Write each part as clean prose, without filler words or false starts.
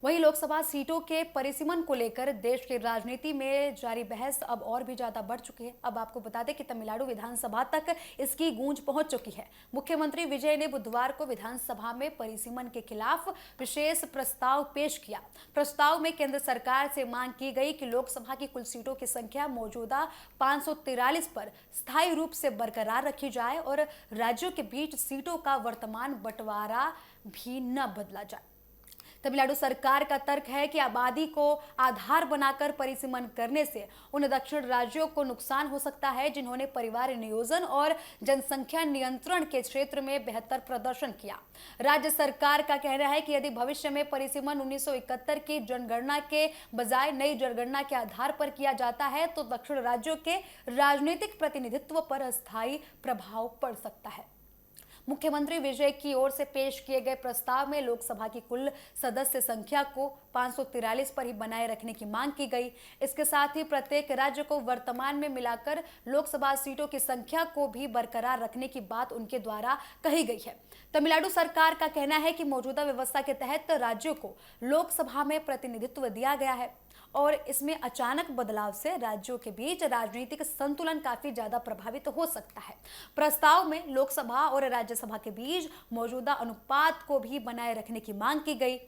वहीं लोकसभा सीटों के परिसीमन को लेकर देश की राजनीति में जारी बहस अब और भी ज्यादा बढ़ चुकी है। अब आपको बता दें कि तमिलनाडु विधानसभा तक इसकी गूंज पहुंच चुकी है। मुख्यमंत्री विजय ने बुधवार को विधानसभा में परिसीमन के खिलाफ विशेष प्रस्ताव पेश किया। प्रस्ताव में केंद्र सरकार से मांग की गई कि लोकसभा की कुल सीटों की संख्या मौजूदा 543 पर स्थायी रूप से बरकरार रखी जाए और राज्यों के बीच सीटों का वर्तमान बंटवारा भी न बदला जाए। तमिलनाडु सरकार का तर्क है कि आबादी को आधार बनाकर परिसीमन करने से उन दक्षिण राज्यों को नुकसान हो सकता है जिन्होंने परिवार नियोजन और जनसंख्या नियंत्रण के क्षेत्र में बेहतर प्रदर्शन किया। राज्य सरकार का कहना है कि यदि भविष्य में परिसीमन 1971 की जनगणना के बजाय नई जनगणना के आधार पर किया जाता है तो दक्षिण राज्यों के राजनीतिक प्रतिनिधित्व पर अस्थायी प्रभाव पड़ सकता है। मुख्यमंत्री विजय की ओर से पेश किए गए प्रस्ताव में लोकसभा की कुल सदस्य संख्या को 543 पर ही बनाए रखने की मांग की गई। इसके साथ ही प्रत्येक राज्य को वर्तमान में मिलाकर लोकसभा सीटों की संख्या को भी बरकरार रखने की बात उनके द्वारा कही गई है। तमिलनाडु सरकार का कहना है कि मौजूदा व्यवस्था के तहत राज्यों को लोकसभा में प्रतिनिधित्व दिया गया है और इसमें अचानक बदलाव से राज्यों के बीच राजनीतिक संतुलन काफी ज्यादा प्रभावित हो सकता है। प्रस्ताव में लोकसभा और राज्यसभा के बीच मौजूदा अनुपात को भी बनाए रखने की मांग की गई।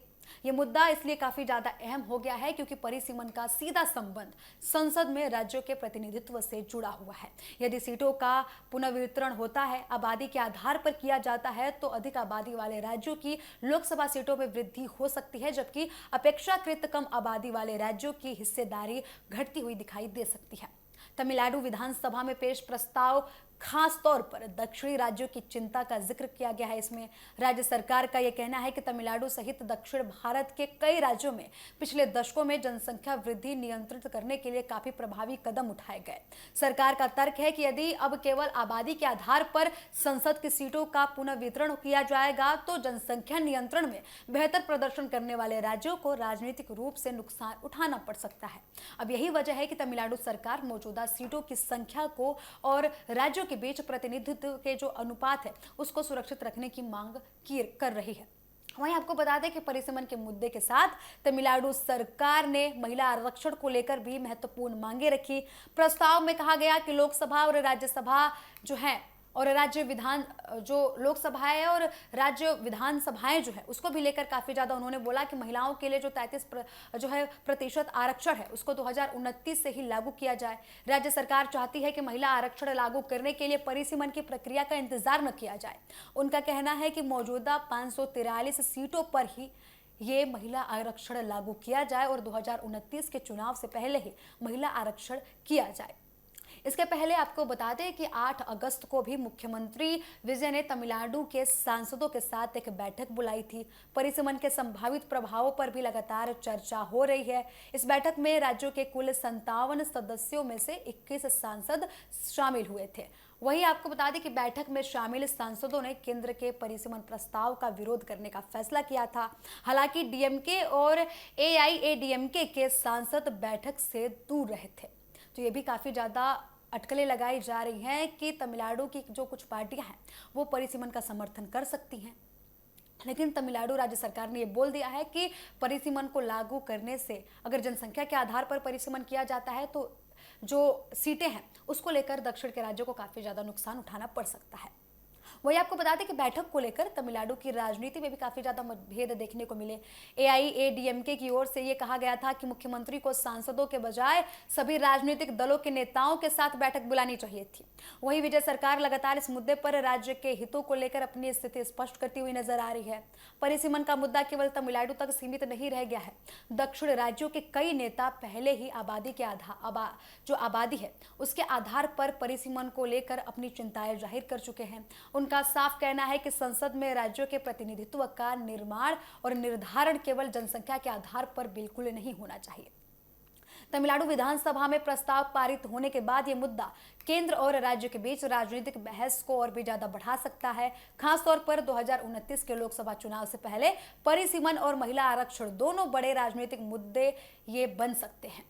यह मुद्दा इसलिए काफी ज्यादा अहम हो गया है क्योंकि परिसीमन का सीधा संबंध संसद में राज्यों के प्रतिनिधित्व से जुड़ा हुआ है। यदि सीटों का पुनर्वितरण होता है, आबादी के आधार पर किया जाता है तो अधिक आबादी वाले राज्यों की लोकसभा सीटों में वृद्धि हो सकती है, जबकि अपेक्षाकृत कम आबादी वाले राज्यों की हिस्सेदारी घटती हुई दिखाई दे सकती है। तमिलनाडु विधानसभा में पेश प्रस्ताव खास तौर पर दक्षिणी राज्यों की चिंता का जिक्र किया गया है। इसमें राज्य सरकार का यह कहना है कि तमिलनाडु सहित दक्षिण भारत के कई राज्यों में पिछले दशकों में जनसंख्या वृद्धि नियंत्रित करने के लिए काफी प्रभावी कदम उठाए गए। सरकार का तर्क है कि यदि अब केवल आबादी के आधार पर संसद की सीटों का पुनर्वितरण किया जाएगा तो जनसंख्या नियंत्रण में बेहतर प्रदर्शन करने वाले राज्यों को राजनीतिक रूप से नुकसान उठाना पड़ सकता है। अब यही वजह है कि तमिलनाडु सरकार मौजूदा सीटों की संख्या को और राज्यों के बीच प्रतिनिधित्व के जो अनुपात है उसको सुरक्षित रखने की मांग कर रही है। वहीं आपको बता दें कि परिसीमन के मुद्दे के साथ तमिलनाडु सरकार ने महिला आरक्षण को लेकर भी महत्वपूर्ण मांगे रखी। प्रस्ताव में कहा गया कि लोकसभा और राज्यसभा जो है और राज्य विधान जो लोकसभा है और राज्य विधानसभाएं जो है उसको भी लेकर काफी ज्यादा उन्होंने बोला कि महिलाओं के लिए जो 33% आरक्षण है उसको 2029 से ही लागू किया जाए। राज्य सरकार चाहती है कि महिला आरक्षण लागू करने के लिए परिसीमन की प्रक्रिया का इंतजार न किया जाए। उनका कहना है कि मौजूदा 543 सीटों पर ही ये महिला आरक्षण लागू किया जाए और 2029 के चुनाव से पहले ही महिला आरक्षण किया जाए। इसके पहले आपको बता दें कि 8 अगस्त को भी मुख्यमंत्री विजय ने तमिलनाडु के सांसदों के साथ एक बैठक बुलाई थी। परिसीमन के संभावित प्रभावों पर भी लगातार चर्चा हो रही है। इस बैठक में राज्यों के कुल 57 सदस्यों में से 21 सांसद शामिल हुए थे। वहीं आपको बता दें कि बैठक में शामिल सांसदों ने केंद्र के परिसीमन प्रस्ताव का विरोध करने का फैसला किया था। हालांकि डीएमके और एआईएडीएमके के सांसद बैठक से दूर रहे थे। तो ये भी काफी ज्यादा अटकलें लगाई जा रही हैं कि तमिलनाडु की जो कुछ पार्टियां हैं वो परिसीमन का समर्थन कर सकती हैं, लेकिन तमिलनाडु राज्य सरकार ने ये बोल दिया है कि परिसीमन को लागू करने से अगर जनसंख्या के आधार पर परिसीमन किया जाता है तो जो सीटें हैं उसको लेकर दक्षिण के राज्यों को काफी ज्यादा नुकसान उठाना पड़ सकता है। वही आपको बता दें कि बैठक को लेकर तमिलनाडु की राजनीति में भी काफी ज्यादा मतभेद देखने को मिले। एआईएडीएमके की ओर से यह कहा गया था कि मुख्यमंत्री को सांसदों के बजाय सभी राजनीतिक दलों के नेताओं के साथ बैठक बुलानी चाहिए थी। वहीं विजय सरकार लगातार इस मुद्दे पर राज्य के हितों को लेकर अपनी स्थिति स्पष्ट करती हुई नजर आ रही है। परिसीमन का मुद्दा केवल तमिलनाडु तक सीमित नहीं रह गया है। दक्षिण राज्यों के कई नेता पहले ही आबादी के जो आबादी है उसके आधार पर परिसीमन को लेकर अपनी चिंताएं जाहिर कर चुके हैं। उनका साफ कहना है कि संसद में राज्यों के प्रतिनिधित्व का निर्माण और निर्धारण केवल जनसंख्या के आधार पर बिल्कुल नहीं होना चाहिए। तमिलनाडु विधानसभा में प्रस्ताव पारित होने के बाद यह मुद्दा केंद्र और राज्य के बीच राजनीतिक बहस को और भी ज्यादा बढ़ा सकता है। खासतौर पर 2029 के लोकसभा चुनाव से पहले परिसीमन और महिला आरक्षण दोनों बड़े राजनीतिक मुद्दे ये बन सकते हैं।